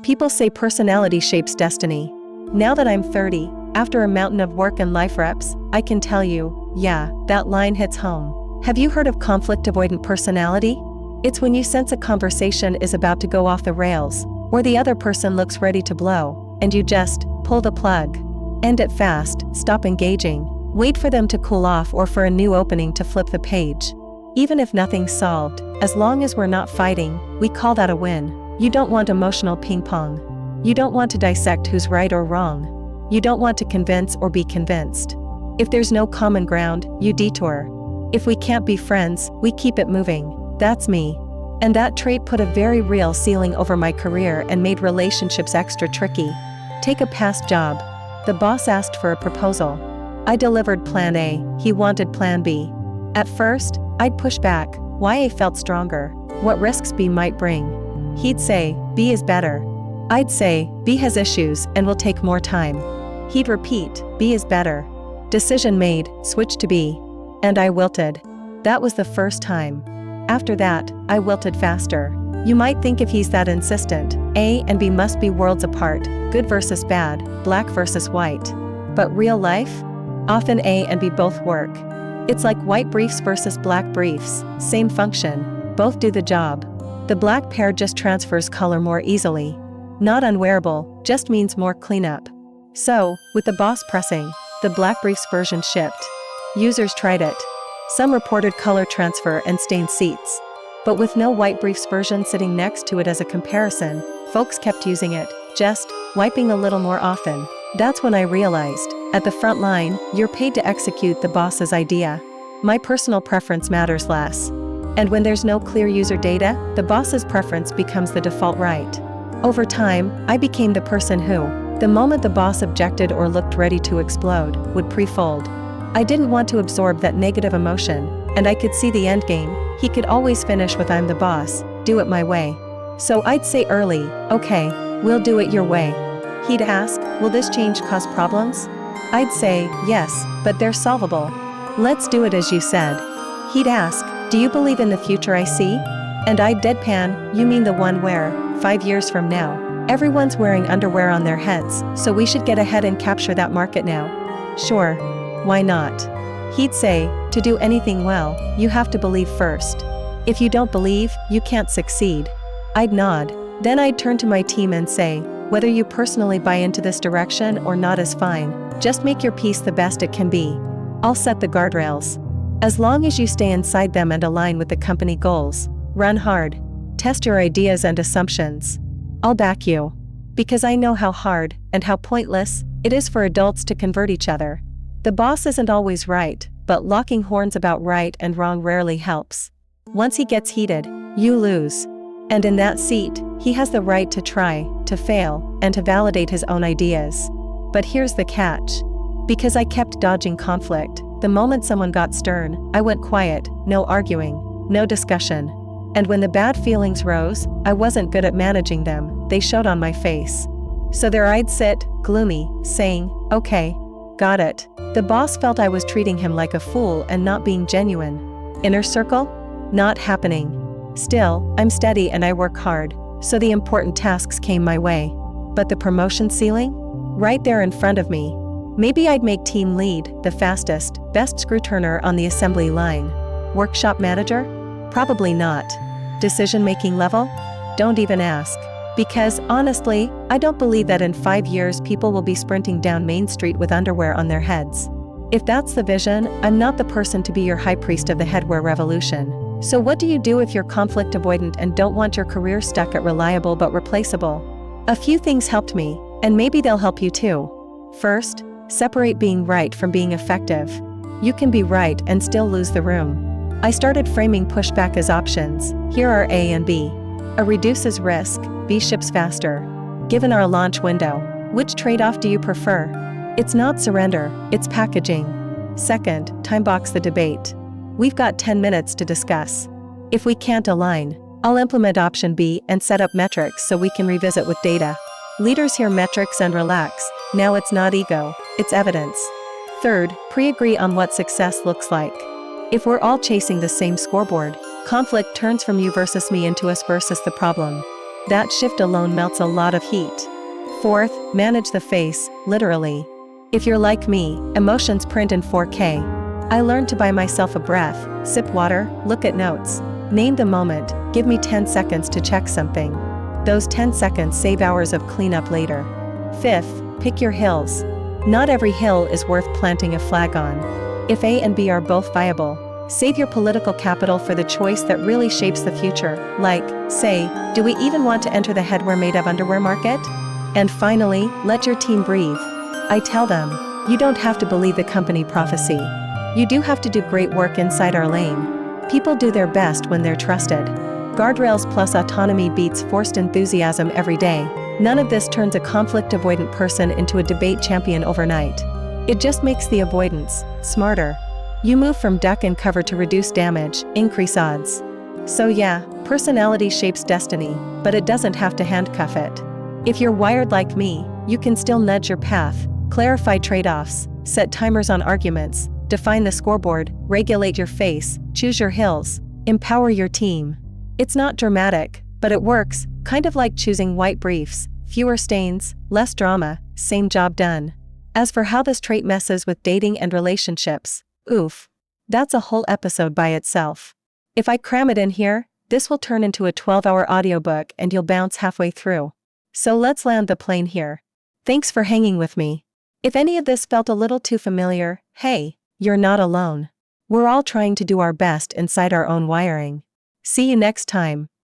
People say personality shapes destiny. Now that I'm 30, after a mountain of work and life reps, I can tell you, yeah, that line hits home. Have you heard of conflict-avoidant personality? It's when you sense a conversation is about to go off the rails, or the other person looks ready to blow, and you just pull the plug. End it fast, stop engaging, wait for them to cool off or for a new opening to flip the page. Even if nothing's solved, as long as we're not fighting, we call that a win. You don't want emotional ping pong. You don't want to dissect who's right or wrong. You don't want to convince or be convinced. If there's no common ground, you detour. If we can't be friends, we keep it moving. That's me. And that trait put a very real ceiling over my career and made relationships extra tricky. Take a past job. The boss asked for a proposal. I delivered plan A, he wanted plan B. At first, I'd push back, why A felt stronger, what risks B might bring. He'd say, B is better. I'd say, B has issues and will take more time. He'd repeat, B is better. Decision made, switch to B. And I wilted. That was the first time. After that, I wilted faster. You might think if he's that insistent, A and B must be worlds apart, good versus bad, black versus white. But real life? Often A and B both work. It's like white briefs versus black briefs, same function, both do the job. The black pair just transfers color more easily. Not unwearable, just means more cleanup. So, with the boss pressing, the black briefs version shipped. Users tried it. Some reported color transfer and stained seats. But with no white briefs version sitting next to it as a comparison, folks kept using it, just wiping a little more often. That's when I realized, at the front line, you're paid to execute the boss's idea. My personal preference matters less. And when there's no clear user data, the boss's preference becomes the default right. Over time, I became the person who, the moment the boss objected or looked ready to explode, would pre-fold. I didn't want to absorb that negative emotion, and I could see the endgame. He could always finish with I'm the boss, do it my way. So I'd say early, okay, we'll do it your way. He'd ask, will this change cause problems? I'd say, yes, but they're solvable. Let's do it as you said. He'd ask, do you believe in the future I see? And I'd deadpan, you mean the one where, 5 years from now, everyone's wearing underwear on their heads, so we should get ahead and capture that market now? Sure. Why not? He'd say, to do anything well, you have to believe first. If you don't believe, you can't succeed. I'd nod. Then I'd turn to my team and say, whether you personally buy into this direction or not is fine, just make your piece the best it can be. I'll set the guardrails. As long as you stay inside them and align with the company goals, run hard. Test your ideas and assumptions. I'll back you. Because I know how hard, and how pointless, it is for adults to convert each other. The boss isn't always right, but locking horns about right and wrong rarely helps. Once he gets heated, you lose. And in that seat, he has the right to try, to fail, and to validate his own ideas. But here's the catch. Because I kept dodging conflict, the moment someone got stern, I went quiet, no arguing, no discussion. And when the bad feelings rose, I wasn't good at managing them, they showed on my face. So there I'd sit, gloomy, saying, okay, got it. The boss felt I was treating him like a fool and not being genuine. Inner circle? Not happening. Still, I'm steady and I work hard, so the important tasks came my way. But the promotion ceiling? Right there in front of me. Maybe I'd make team lead, the fastest, best screw turner on the assembly line. Workshop manager? Probably not. Decision-making level? Don't even ask. Because, honestly, I don't believe that in 5 years people will be sprinting down Main Street with underwear on their heads. If that's the vision, I'm not the person to be your high priest of the headwear revolution. So what do you do if you're conflict avoidant and don't want your career stuck at reliable but replaceable? A few things helped me, and maybe they'll help you too. First, separate being right from being effective. You can be right and still lose the room. I started framing pushback as options. Here are A and B. A reduces risk, B ships faster. Given our launch window, which trade-off do you prefer? It's not surrender, it's packaging. Second, time box the debate. We've got 10 minutes to discuss. If we can't align, I'll implement option B and set up metrics so we can revisit with data. Leaders hear metrics and relax. Now it's not ego, it's evidence. Third, pre-agree on what success looks like. If we're all chasing the same scoreboard, conflict turns from you versus me into us versus the problem. That shift alone melts a lot of heat. Fourth, manage the face, literally. If you're like me, emotions print in 4K. I learned to buy myself a breath, sip water, look at notes. Name the moment, give me 10 seconds to check something. Those 10 seconds save hours of cleanup later. Fifth, pick your hills. Not every hill is worth planting a flag on. If A and B are both viable, save your political capital for the choice that really shapes the future, like, say, do we even want to enter the headwear made of underwear market? And finally, let your team breathe. I tell them, you don't have to believe the company prophecy. You do have to do great work inside our lane. People do their best when they're trusted. Guardrails plus autonomy beats forced enthusiasm every day. None of this turns a conflict-avoidant person into a debate champion overnight. It just makes the avoidance smarter. You move from duck and cover to reduce damage, increase odds. So yeah, personality shapes destiny, but it doesn't have to handcuff it. If you're wired like me, you can still nudge your path, clarify trade-offs, set timers on arguments, define the scoreboard, regulate your face, choose your hills, empower your team. It's not dramatic, but it works, kind of like choosing white briefs, fewer stains, less drama, same job done. As for how this trait messes with dating and relationships, oof, that's a whole episode by itself. If I cram it in here, this will turn into a 12-hour audiobook and you'll bounce halfway through. So let's land the plane here. Thanks for hanging with me. If any of this felt a little too familiar, hey, you're not alone. We're all trying to do our best inside our own wiring. See you next time.